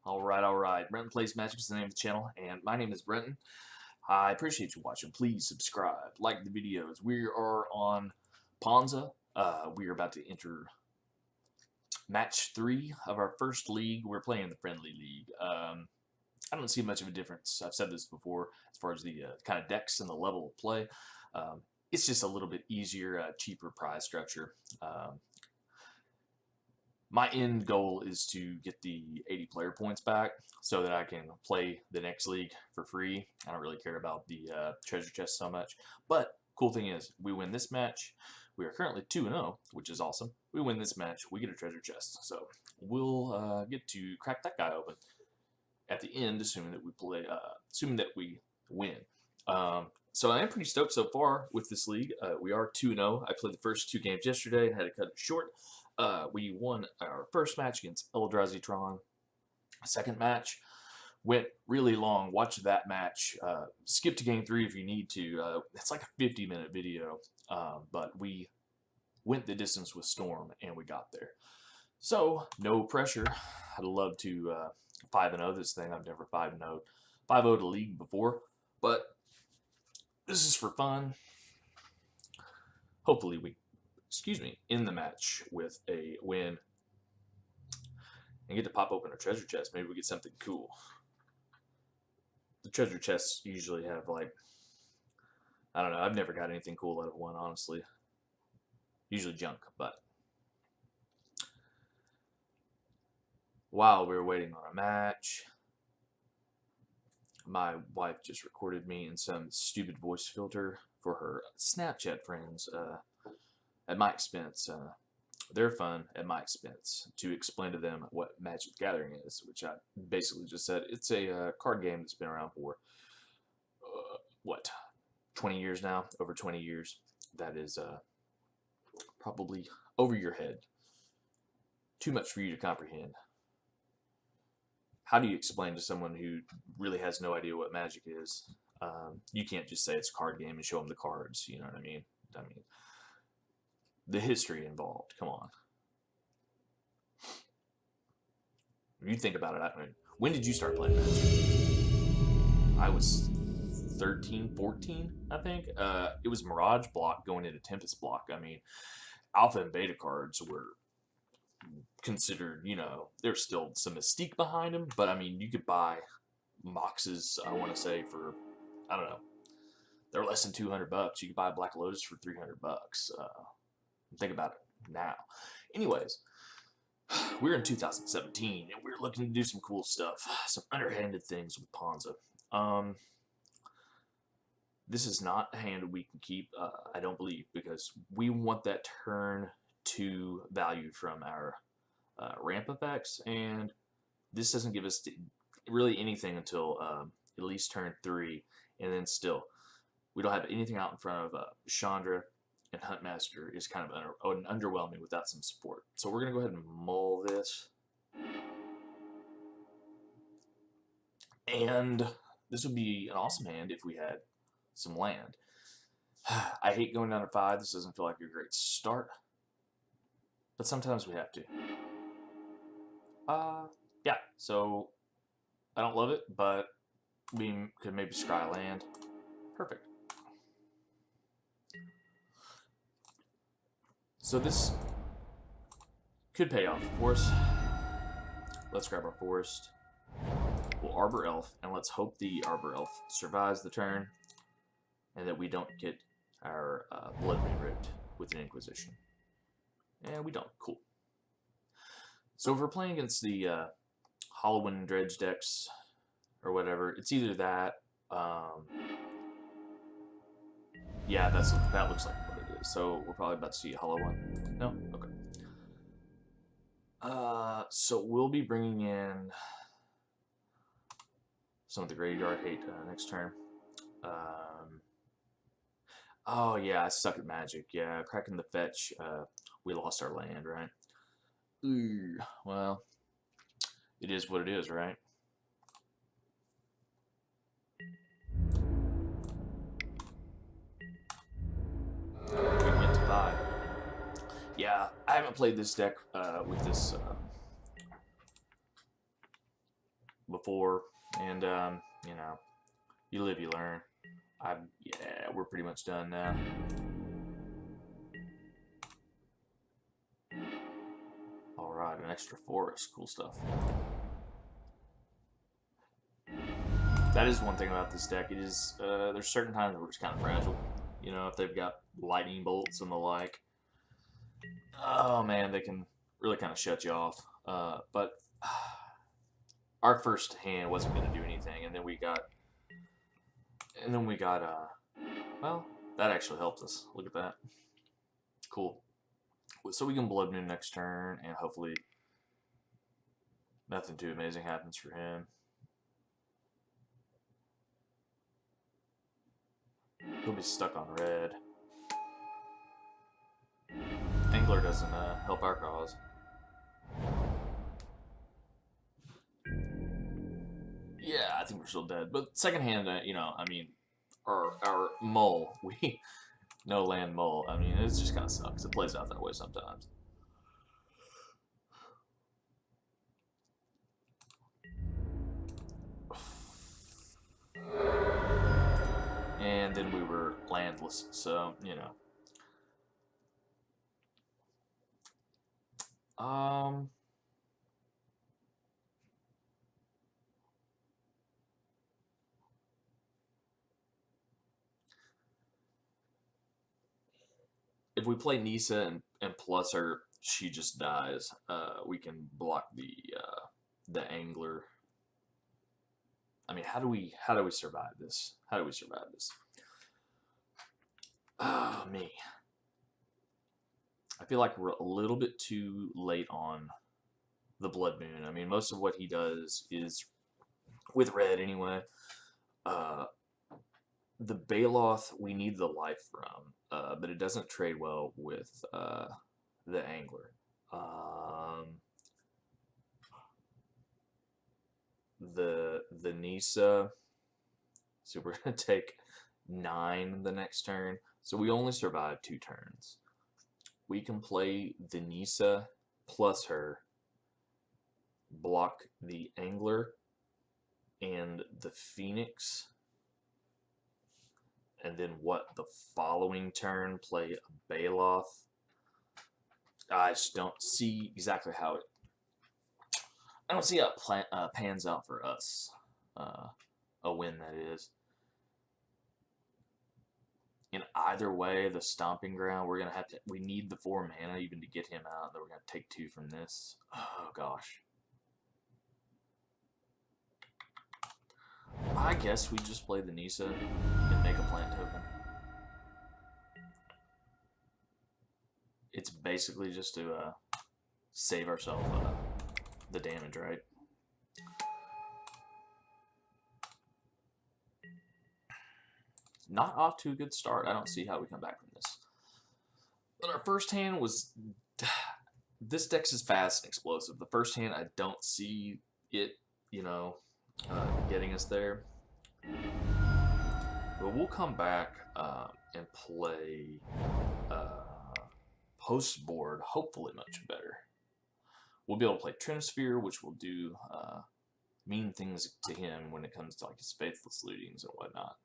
Alright. Brenton Plays Magic is the name of the channel, and my name is Brenton. I appreciate you watching. Please subscribe, like the videos. We are on Ponza. We are about to enter match 3 of our first league. We're playing the friendly league. I don't see much of a difference. I've said this before as far as the kind of decks and the level of play. It's just a little bit easier, cheaper prize structure. My end goal is to get the 80 player points back so that I can play the next league for free. I don't really care about the treasure chest so much. But cool thing is, we win this match. We are currently 2-0, which is awesome. We win this match, we get a treasure chest. So we'll get to crack that guy open at the end, assuming that we play, assuming that we win. So I am pretty stoked so far with this league. We are 2-0. I played the first 2 games yesterday. I had to cut it short. We won our first match against Eldrazi Tron. Second match went really long. Watch that match. Skip to game 3 if you need to. It's like a 50-minute video, but we went the distance with Storm, and we got there. So, no pressure. I'd love to 5-0 this thing. I've never 5-0'd a league before, but this is for fun. Hopefully we in the match with a win and get to pop open a treasure chest. Maybe we get something cool. The treasure chests usually have, like, I don't know, I've never got anything cool out of one, honestly. Usually junk, but while we were waiting on a match, my wife just recorded me in some stupid voice filter for her Snapchat friends, at my expense. They're fun at my expense to explain to them what Magic the Gathering is, which I basically just said. It's a card game that's been around for, what, 20 years now? Over 20 years. That is probably over your head. Too much for you to comprehend. How do you explain to someone who really has no idea what Magic is? You can't just say it's a card game and show them the cards, you know what I mean? The history involved. Come on. When you think about it, I mean, when did you start playing Magic? I was 13, 14, I think. It was Mirage block going into Tempest block. I mean, Alpha and Beta cards were considered, you know, there's still some mystique behind them, but I mean, you could buy Moxes, I want to say, for, I don't know, they're less than $200. You could buy a Black Lotus for $300. Think about it now. Anyways, we're in 2017, and we're looking to do some cool stuff, some underhanded things with Ponza. This is not a hand we can keep, I don't believe, because we want that turn 2 value from our ramp effects, and this doesn't give us really anything until at least turn 3, and then still, we don't have anything out in front of Chandra, and Huntmaster is kind of underwhelming without some support. So we're going to go ahead and mull this. And this would be an awesome hand if we had some land. I hate going down to 5. This doesn't feel like a great start. But sometimes we have to. Yeah, so I don't love it, but we could maybe scry land. Perfect. So this could pay off, of course. Let's grab our forest. We'll Arbor Elf, and let's hope the Arbor Elf survives the turn, and that we don't get our blood ripped with an Inquisition. And we don't. Cool. So if we're playing against the Halloween and Dredge decks, or whatever, it's either that. Yeah, that looks like what it is. So we're probably about to see a hollow one. No? Okay. So we'll be bringing in some of the graveyard hate next turn. Oh yeah, I suck at Magic. Yeah, cracking the fetch. We lost our land, right? Ooh, well, it is what it is, right? Yeah, I haven't played this deck with this before, and you know, you live, you learn. Yeah, we're pretty much done now. All right, an extra forest, cool stuff. That is one thing about this deck. It is there's certain times where it's kind of fragile. You know, if they've got lightning bolts and the like, oh man, they can really kind of shut you off. But our first hand wasn't going to do anything, and then we got, well, that actually helped us. Look at that, cool. So we can Blood Moon next turn, and hopefully nothing too amazing happens for him. He'll be stuck on red. Angler doesn't help our cause. Yeah, I think we're still dead. But second hand, you know, I mean, our mull, we no land mull. I mean, it just kind of sucks. It plays out that way sometimes. And then we were landless, so you know. If we play Nisa and plus her, she just dies. We can block the angler. I mean, how do we survive this? How do we survive this? Oh, me. I feel like we're a little bit too late on the Blood Moon. I mean, most of what he does is with red anyway. The Baloth we need the life from, but it doesn't trade well with the angler. The Nisa, so we're gonna take 9 the next turn. So we only survive 2 turns. We can play the Nisa plus her, block the angler and the Phoenix, and then what, the following turn play a Baloth. I just don't see exactly how it. I don't see how it pans out for us. A win, that is. In either way, the Stomping Ground, we're gonna have to. We need the 4 mana even to get him out. Then we're gonna take 2 from this. Oh gosh. I guess we just play the Nisa and make a plant token. It's basically just to save ourselves the damage, right? Not off to a good start. I don't see how we come back from this. But our first hand was... This deck is fast and explosive. The first hand, I don't see it, you know, getting us there. But we'll come back and play post board, hopefully much better. We'll be able to play Trinisphere, which will do mean things to him when it comes to like his faithless lootings and whatnot.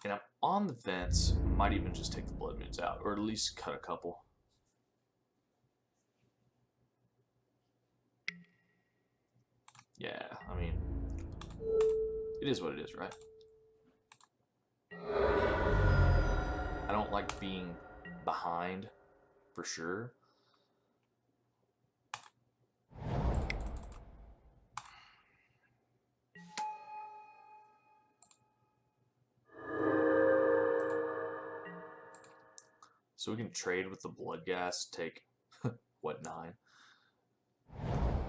And I'm on the fence, might even just take the Blood Moons out, or at least cut a couple. Yeah, I mean, it is what it is, right? I don't like being behind, for sure. So we can trade with the Bloodghast, take, what, 9?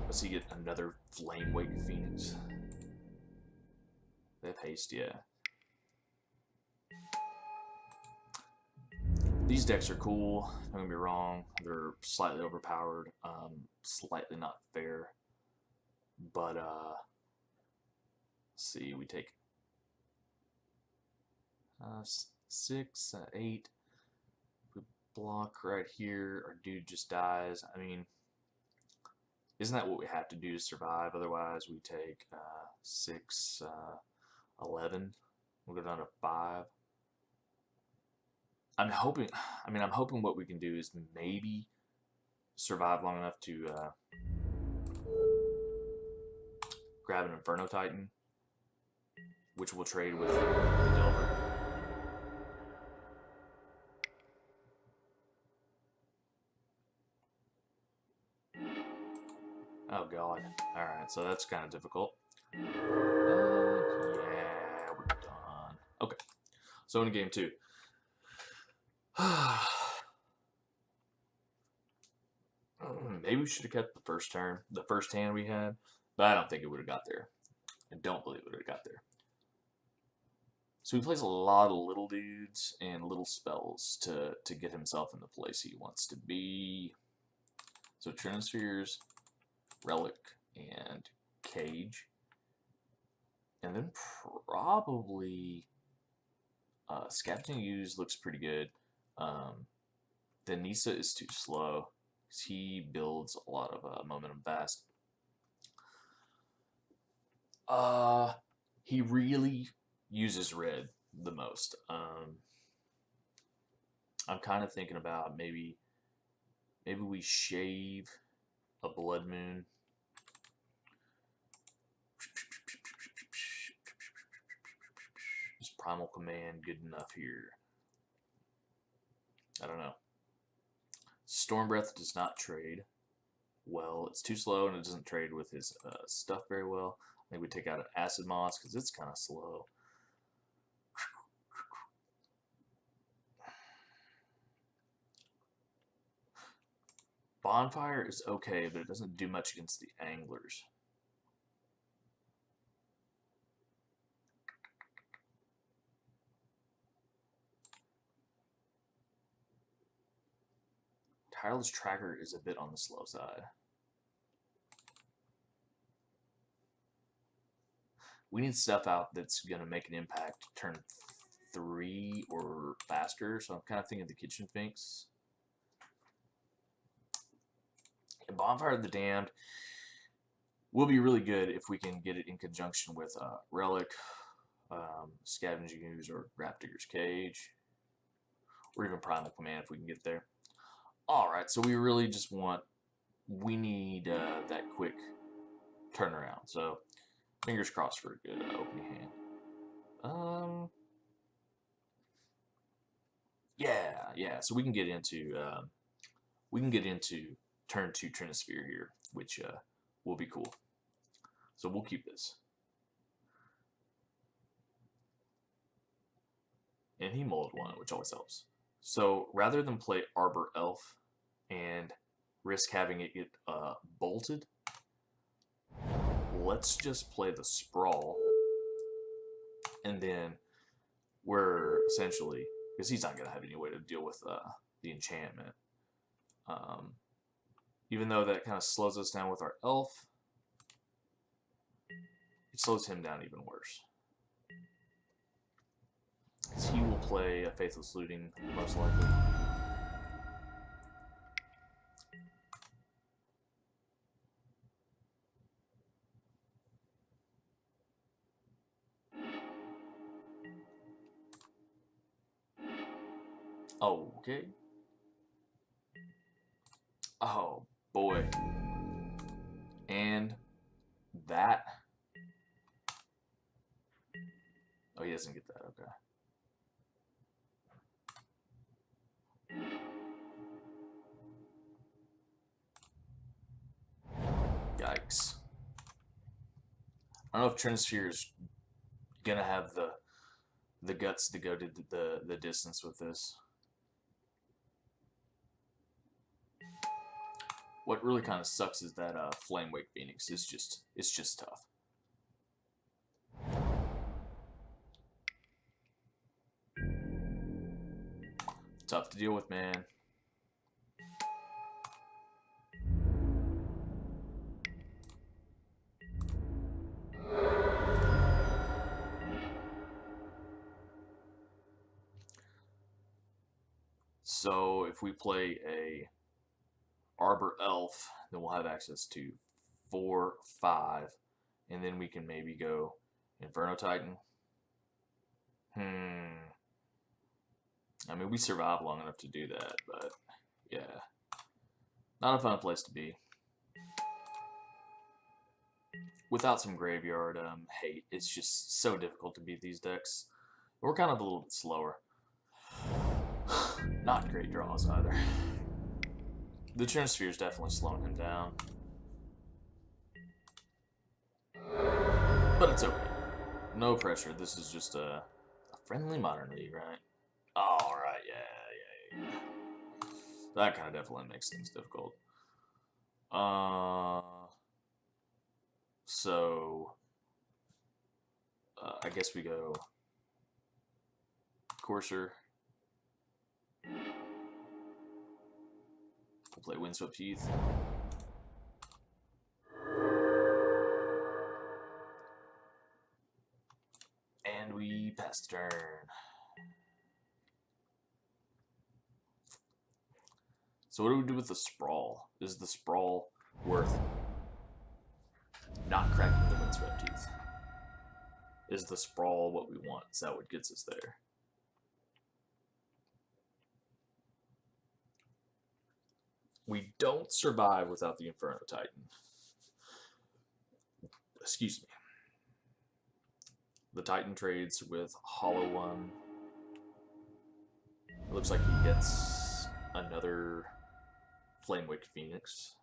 Let's see, get another Flame Wake Phoenix. They have haste, yeah. These decks are cool, don't get me wrong. They're slightly overpowered, slightly not fair. But let's see, we take 6, 8. We block right here. Our dude just dies. I mean, isn't that what we have to do to survive? Otherwise, we take 6, 11. We'll go down to 5. I'm hoping. I mean, I'm hoping what we can do is maybe survive long enough to grab an Inferno Titan, which we'll trade with the Delver. Oh god. Alright, so that's kind of difficult. Yeah, we're done. Okay. So in game 2. Maybe we should have kept the first turn, the first hand we had, but I don't think it would have got there. I don't believe it would have got there. So he plays a lot of little dudes and little spells to get himself in the place he wants to be. So Trinispheres, Relic, and Cage. And then probably Scavenging Ooze looks pretty good. The Nisa is too slow because he builds a lot of momentum fast. He really uses red the most. I'm kind of thinking about maybe we shave a Blood Moon. Is Primal Command good enough here? I don't know. Storm Breath does not trade well. It's too slow and it doesn't trade with his stuff very well. I think we take out an Acid Moss because it's kind of slow. Bonfire is okay, but it doesn't do much against the anglers. Tireless Tracker is a bit on the slow side. We need stuff out that's going to make an impact turn 3 or faster, so I'm kind of thinking the Kitchen Finks. And Bonfire of the Damned will be really good if we can get it in conjunction with Relic, Scavenging Ooze, or Grafdigger's Cage, or even Primal Command if we can get there. Alright, so we really just we need that quick turnaround, so fingers crossed for a good opening hand. Yeah, so we can get into turn 2 Trinisphere here, which will be cool. So we'll keep this. And he mulled one, which always helps. So rather than play Arbor Elf and risk having it get bolted, let's just play the Sprawl. And then we're essentially, because he's not going to have any way to deal with the enchantment. Even though that kind of slows us down with our elf, it slows him down even worse. Because he will play a Faithless Looting, most likely. Okay. Oh, boy. And that. Oh, he doesn't get that. Okay. Yikes. I don't know if Trinisphere is gonna have the guts to go to the distance with this. What really kind of sucks is that Flamewake Phoenix is just tough. Tough to deal with, man. So if we play a Arbor Elf, then we'll have access to 4, 5, and then we can maybe go Inferno Titan. I mean, we survived long enough to do that, but yeah, not a fun place to be. Without some graveyard hate, it's just so difficult to beat these decks. We're kind of a little bit slower. Not great draws either. The Trinisphere is definitely slowing him down. But it's okay. No pressure. This is just a friendly Modern League, right? Alright, yeah. That kind of definitely makes things difficult. So I guess we go Courser. We'll play Windswept Heath. And we pass the turn. So what do we do with the Sprawl? Is the Sprawl worth not cracking the Windswept Heath? Is the Sprawl what we want? Is that what gets us there? We don't survive without the Inferno Titan. Excuse me. The Titan trades with Hollow One. It looks like he gets another Flamewick Phoenix.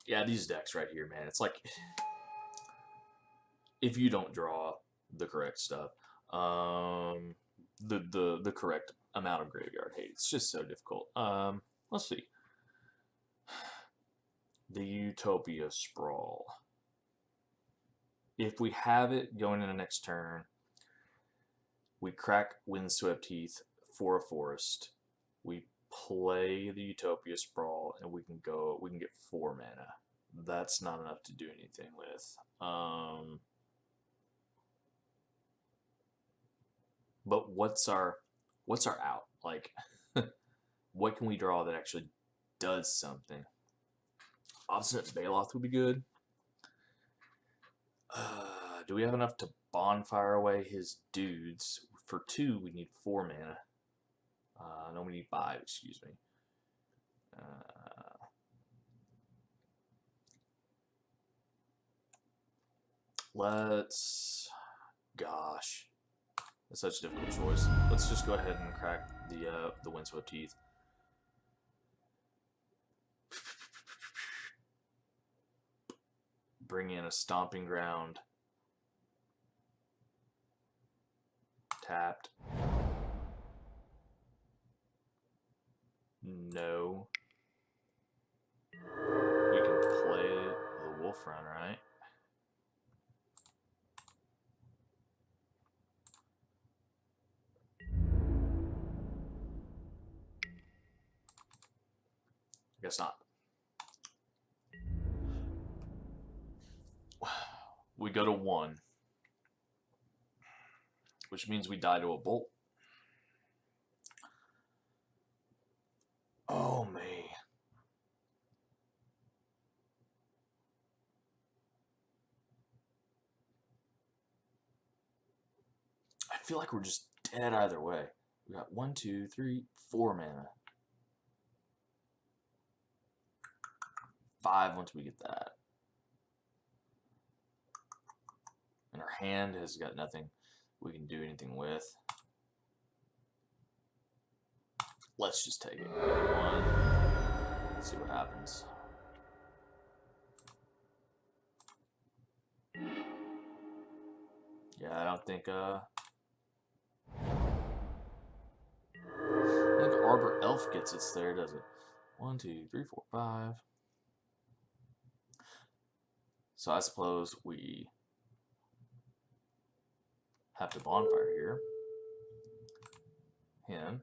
Yeah, these decks right here, man. It's like if you don't draw the correct stuff, the correct amount of graveyard hate, it's just so difficult. Let's see. The Utopia Sprawl. If we have it going into next turn, we crack Windswept Heath for a forest. We play the Utopia Sprawl, and we can get 4 mana. That's not enough to do anything with. But what's our out? Like, what can we draw that actually does something? Obstinate Baloth would be good. Do we have enough to bonfire away his dudes? For 2, we need 4 mana. No, we need 5, excuse me. Gosh. That's such a difficult choice. Let's just go ahead and crack the Windswept Heath. Bring in a Stomping Ground. Tapped. No. We can play the Wolf Run, right? Guess not. We go to 1, which means we die to a bolt. Oh, man. I feel like we're just dead either way. We got 1, 2, 3, 4 mana. 5 once we get that. And our hand has got nothing we can do anything with. Let's just take it. 1. Let's see what happens. Yeah, I don't think Arbor Elf gets us there, does it? 1, 2, 3, 4, 5. So I suppose we have to bonfire here. Him.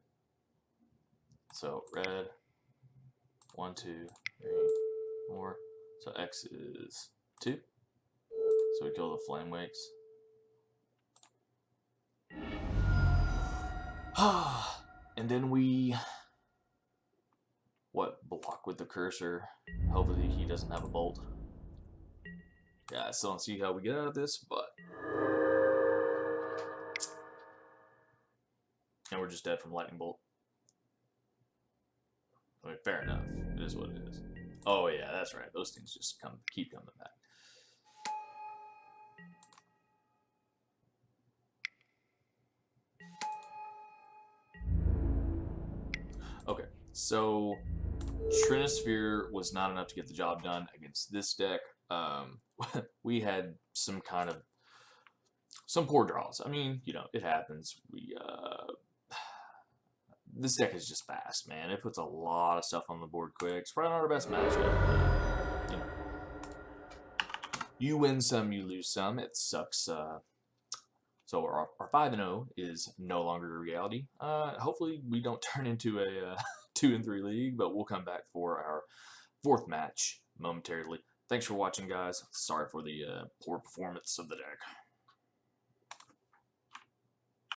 So red. 1, 2, 3, 4. So X is 2. So we kill the Flame Wakes. And then we block with the cursor. Hopefully he doesn't have a bolt. Yeah, I still don't see how we get out of this, but and we're just dead from lightning bolt. I mean, fair enough. It is what it is. Oh yeah, that's right. Those things just keep coming back. Okay, so Trinisphere was not enough to get the job done against this deck. We had some poor draws. I mean, you know, it happens. This deck is just fast, man. It puts a lot of stuff on the board quick. It's probably not our best matchup, but, you know, you win some, you lose some. It sucks. So our 5-0 is no longer a reality. Hopefully we don't turn into a 2-3 league, but we'll come back for our 4th match momentarily. Thanks for watching, guys. Sorry for the poor performance of the deck.